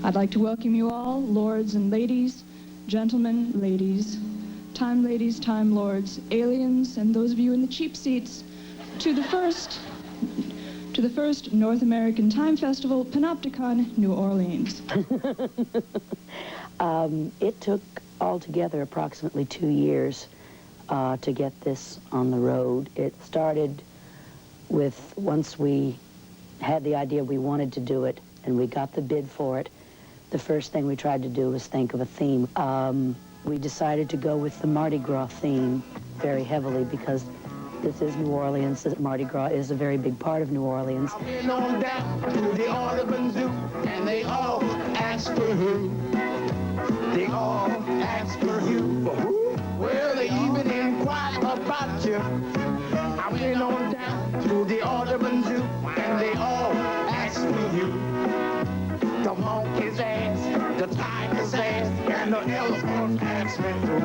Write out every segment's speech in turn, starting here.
I'd like to welcome you all, lords and ladies, gentlemen, ladies, time lords, aliens, and those of you in the cheap seats, to the first North American Time Festival, Panopticon, New Orleans. It took altogether approximately 2 years to get this on the road. It started with, once we had the idea we wanted to do it and we got the bid for it, the first thing we tried to do was think of a theme. We decided to go with the Mardi Gras theme very heavily because this is New Orleans. Mardi Gras is a very big part of New Orleans. I went on down to the Audubon Zoo, and they all asked for who. They all asked for who. For who? Well, they even inquired about you. I went on down to the Audubon Zoo, and they all asked for you. The monkey's ass, the tiger's ass, and the elephant asked me too.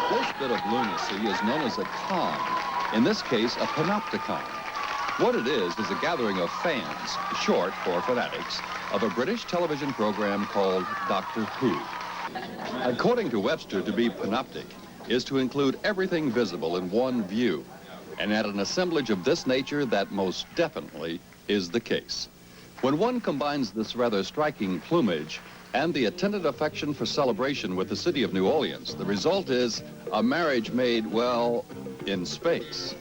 This bit of lunacy is known as a con, in this case a panopticon. What it is a gathering of fans, short for fanatics, of a British television program called Doctor Who. According to Webster, to be panoptic is to include everything visible in one view, and at an assemblage of this nature, that most definitely is the case. When one combines this rather striking plumage and the attendant affection for celebration with the city of New Orleans, the result is a marriage made, well, in space.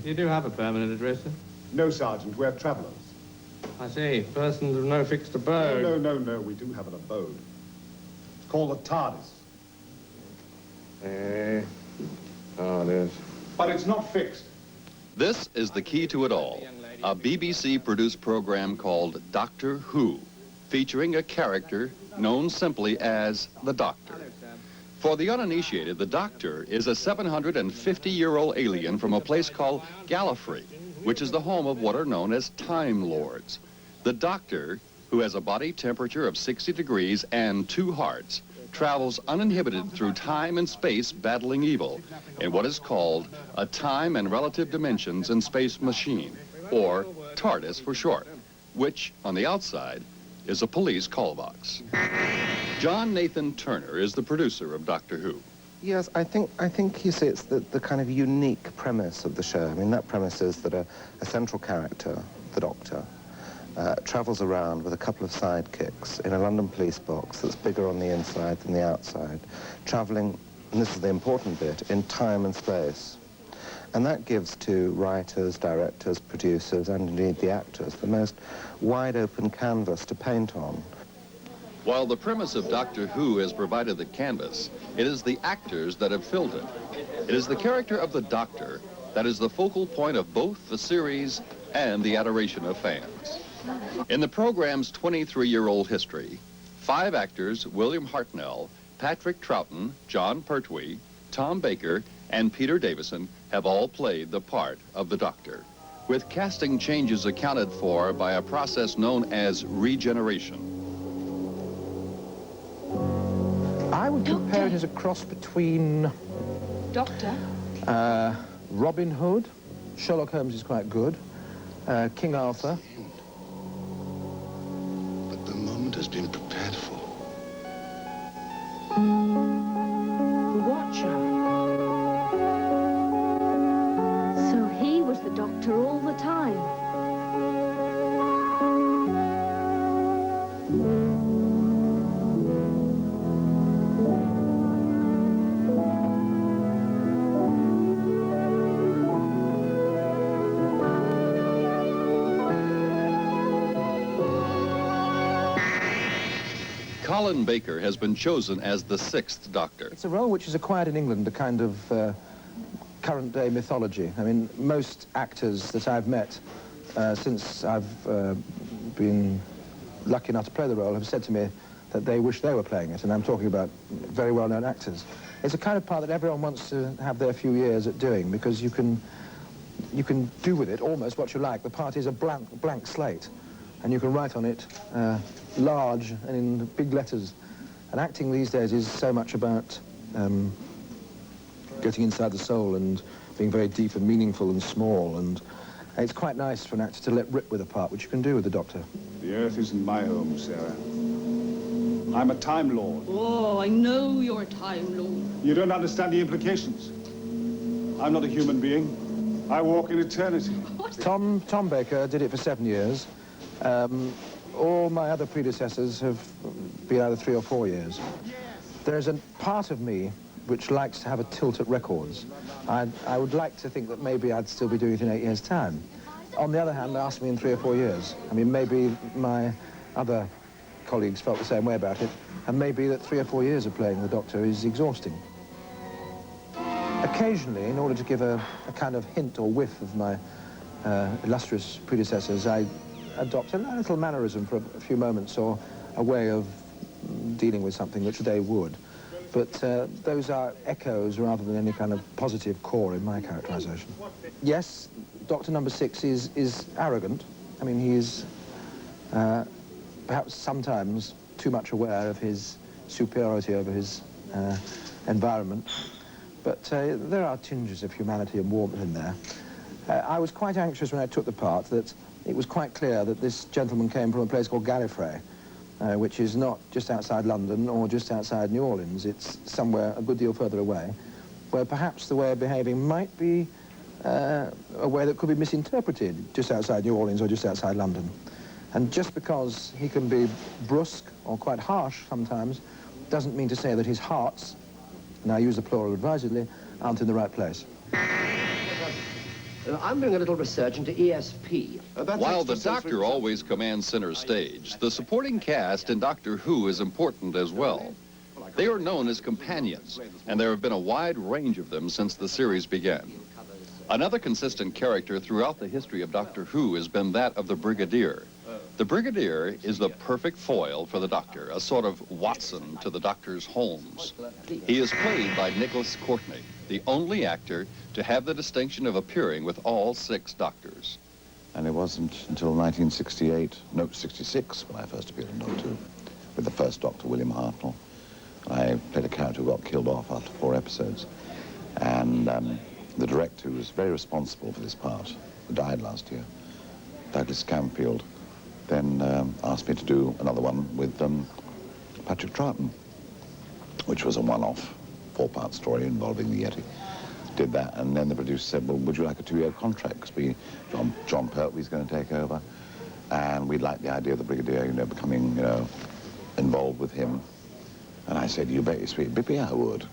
You do have a permanent address, sir? No, Sergeant, we're travelers. I see. Persons of no fixed abode. No, we do have an abode. It's called the TARDIS. Oh, it is. But it's not fixed. This is the key to it all, a BBC-produced program called Doctor Who, featuring a character known simply as the Doctor. For the uninitiated, the Doctor is a 750-year-old alien from a place called Gallifrey, which is the home of what are known as Time Lords. The Doctor, who has a body temperature of 60 degrees and 2 hearts, travels uninhibited through time and space battling evil in what is called a time and relative dimensions and space machine, or TARDIS for short, which, on the outside, is a police call box. John Nathan Turner is the producer of Doctor Who. Yes, I think you see it's the kind of unique premise of the show. I mean, that premise is that a central character, the Doctor, travels around with a couple of sidekicks in a London police box that's bigger on the inside than the outside, traveling, and this is the important bit, in time and space. And that gives to writers, directors, producers, and indeed the actors, the most wide-open canvas to paint on. While the premise of Doctor Who has provided the canvas, it is the actors that have filled it. It is the character of the Doctor that is the focal point of both the series and the adoration of fans. In the program's 23-year-old history, 5 actors, William Hartnell, Patrick Troughton, John Pertwee, Tom Baker, and Peter Davison, have all played the part of the Doctor, with casting changes accounted for by a process known as regeneration. I would compare it as a cross between... Doctor? Robin Hood. Sherlock Holmes is quite good. King Arthur. But the moment has been prepared for. The Watcher. So he was the Doctor all the time. Colin Baker has been chosen as the 6th Doctor. It's a role which has acquired in England a kind of current-day mythology. I mean, most actors that I've met since I've been lucky enough to play the role have said to me that they wish they were playing it, and I'm talking about very well-known actors. It's a kind of part that everyone wants to have their few years at doing, because you can you can do with it almost what you like. The part is a blank slate, and you can write on it large and in big letters. And acting these days is so much about getting inside the soul and being very deep and meaningful and small, and it's quite nice for an actor to let rip with a part, which you can do with the Doctor. The Earth isn't my home, Sarah. I'm a Time Lord. Oh, I know you're a Time Lord. You don't understand the implications. I'm not a human being. I walk in eternity. Tom Baker did it for 7 years. All my other predecessors have been either 3 or 4 years. There's a part of me which likes to have a tilt at records. I would like to think that maybe I'd still be doing it in 8 years' time. On the other hand, ask me in 3 or 4 years. I mean, maybe my other colleagues felt the same way about it, and maybe that 3 or 4 years of playing the Doctor is exhausting. Occasionally, in order to give a kind of hint or whiff of my illustrious predecessors, I adopt a little mannerism for a few moments, or a way of dealing with something which they would. But those are echoes rather than any kind of positive core in my characterization. Yes, Doctor number 6 is arrogant. I mean, he is perhaps sometimes too much aware of his superiority over his environment. But there are tinges of humanity and warmth in there. I was quite anxious when I took the part that it was quite clear that this gentleman came from a place called Gallifrey, which is not just outside London or just outside New Orleans. It's somewhere a good deal further away, where perhaps the way of behaving might be a way that could be misinterpreted just outside New Orleans or just outside London. And just because he can be brusque or quite harsh sometimes doesn't mean to say that his hearts, and I use the plural advisedly, aren't in the right place. I'm doing a little research into ESP. While the Doctor always commands center stage, the supporting cast in Doctor Who is important as well. They are known as companions, and there have been a wide range of them since the series began. Another consistent character throughout the history of Doctor Who has been that of the Brigadier. The Brigadier is the perfect foil for the Doctor, a sort of Watson to the Doctor's Holmes. He is played by Nicholas Courtney, the only actor to have the distinction of appearing with all 6 Doctors. And it wasn't until 1968, no, 66, when I first appeared in Doctor Who, with the first Doctor, William Hartnell. I played a character who got killed off after 4 episodes. And the director, who was very responsible for this part, who died last year, Douglas Camfield, then asked me to do another one with Patrick Troughton, which was a one-off 4-part story involving the Yeti. Did that, and then the producer said, well, would you like a 2-year contract? Because John Pertwee's going to take over, and we'd like the idea of the Brigadier, becoming, involved with him. And I said, you bet your sweet Bippy I would.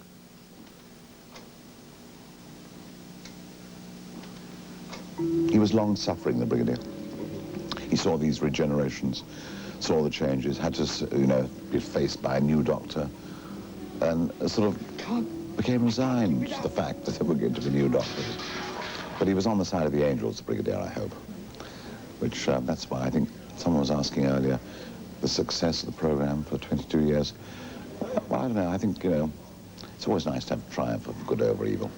He was long-suffering, the Brigadier. He saw these regenerations, saw the changes, had to, be faced by a new Doctor, and sort of became resigned to the fact that there were going to be new Doctors. But he was on the side of the angels, the Brigadier, I hope. Which, that's why I think someone was asking earlier, the success of the program for 22 years. Well, I don't know, I think, it's always nice to have a triumph of good over evil.